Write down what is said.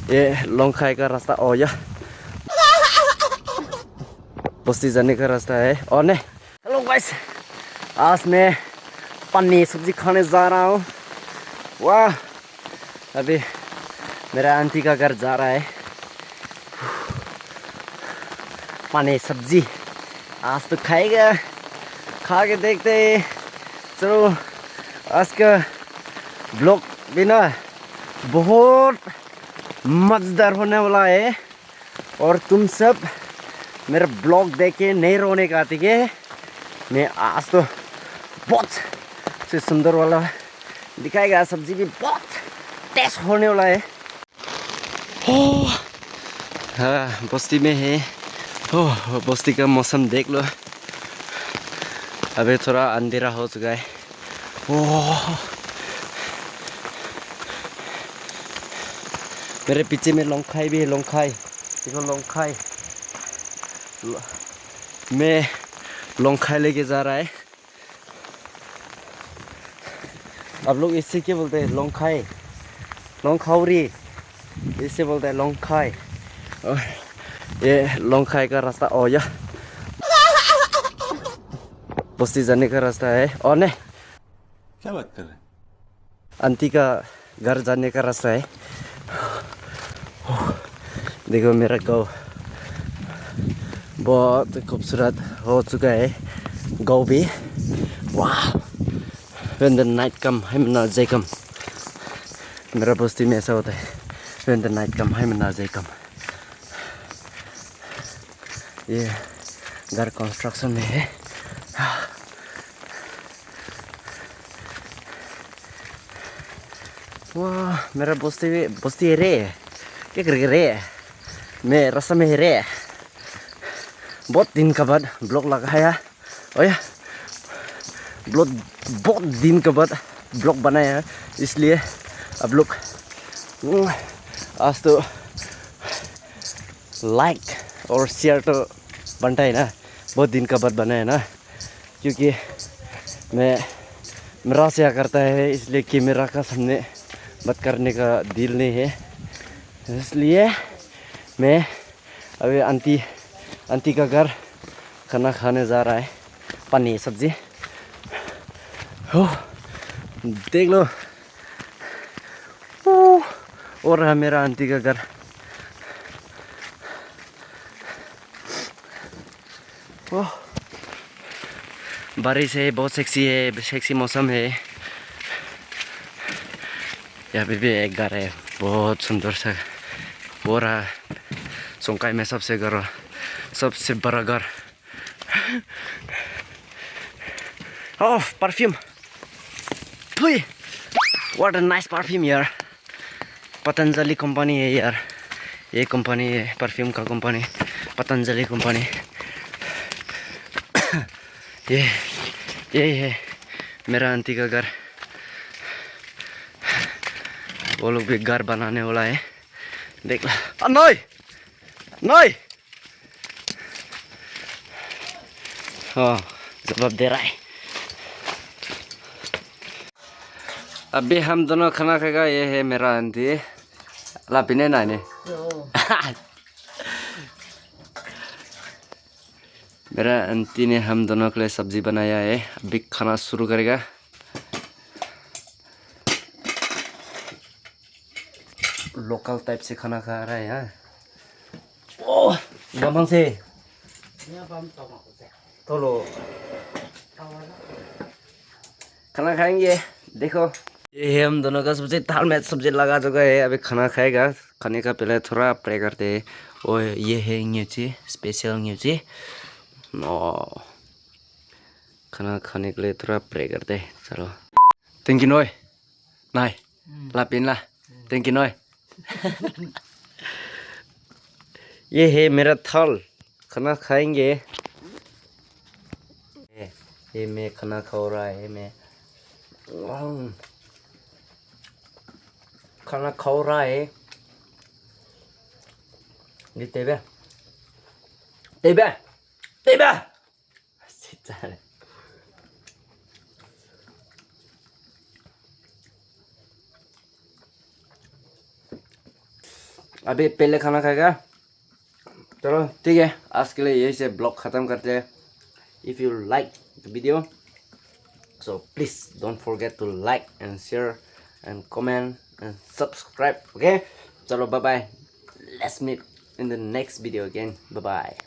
ये लोंगखाई का रास्ता ओ या बस्ती जाने का रास्ता है और नहीं। हेलो गाइस, आज मैं पन्नी सब्जी खाने जा रहा हूँ। वाह, अभी मेरा आंटी का घर जा रहा है। पन्नी सब्जी आज तो खाएगा, खा के देखते हैं। चलो, आज का ब्लॉग भी ना बहुत मजेदार होने वाला है और तुम सब मेरा ब्लॉग देख के नहीं रोने का, ठीक है। मैं आज तो बहुत से सुंदर वाला दिखाएगा, सब्जी भी बहुत टेस्ट होने वाला है। हाँ, बस्ती में है। ओह, बस्ती का मौसम देख लो, अभी थोड़ा अंधेरा हो चुका है। ओह, मेरे पीछे में लोंगखाई भी है। लोंगखाई देखो, लोंगखाई मैं लोंगखाई लेके जा रहा है। आप लोग इससे क्या बोलते हैं? लोंगखाई, लोंगखाउरी इससे बोलते हैं लोंगखाई। और ये लोंगखाई का रास्ता ओ या बस्ती जाने का रास्ता है और नहीं। क्या बात कर रहे हैं? आंटी का घर जाने का रास्ता है। देखो मेरा गाँव बहुत खूबसूरत हो चुका है, गाँव भी। वाह, when the night come है मना जय कम। मेरा बस्ती में ऐसा होता है, when the night come है मना जय कम। ये घर कंस्ट्रक्शन में है। वाह, मेरा बस्ती है रे। क्या कर रे? मैं रास्ता में है रे। बहुत दिन के बाद ब्लॉग लगाया। ओए, ब्लॉग बहुत दिन के बाद ब्लॉग बनाया, इसलिए अब लोग आज तो लाइक और शेयर तो बनता है ना। बहुत दिन के बाद बनाया ना, क्योंकि मैं मेरा से करता है, इसलिए कैमरा का सामने बात करने का दिल नहीं है। इसलिए मैं अभी आंटी का घर खाना खाने जा रहा है, पन्नी सब्जी। हो, देख लो, और है मेरा आंटी का घर। ओह, बारिश है, बहुत सेक्सी है, सेक्सी मौसम है। यहाँ पे भी एक घर है, बहुत सुंदर सा। वो रहा सोंकाई में सबसे बड़ा घर। Oh, perfume, what a nice perfume यार। पतंजलि कंपनी है यार, ये कंपनी है परफ्यूम का कंपनी, पतंजलि कंपनी। ये है मेरा आंटी का घर। वो लोग भी घर बनाने वाला है, देख ला। नोई नोई, हाँ, जवाब दे रहा है। अभी हम दोनों खाना खाएगा। ये है मेरा आंटी, लापिने नानी। मेरा आंटी ने हम दोनों के लिए सब्जी बनाया है, अभी खाना शुरू करेगा। लोकल टाइप से खाना खा रहा है यार। ओह, गमन से थोलो खाना खाएंगे। देखो, ये है हम दोनों का सब्जी, थाल में सब्जी लगा चुका है। अभी खाना खाएगा, खाने का पहले थोड़ा प्रे करते हैं। और ये है न्यूची, स्पेशल न्यूची। खाना खाने के लिए थोड़ा प्रे करते हैं। चलो, थैंक यू नोय नाय लापिन ला, थैंक यू नोय। ये है मेरा थाल, खाना खाएंगे। ये मैं खाना खा रहा है, मैं खाना खा रहा है। ये तेबे तेबे तेबे अभी पहले खाना खाएगा। चलो ठीक है, आज के लिए यही से ब्लॉग ख़त्म करते हैं। If you like the video so please don't forget to like and share and comment and subscribe. Okay, chalo bye bye, let's meet in the next video again. Bye bye.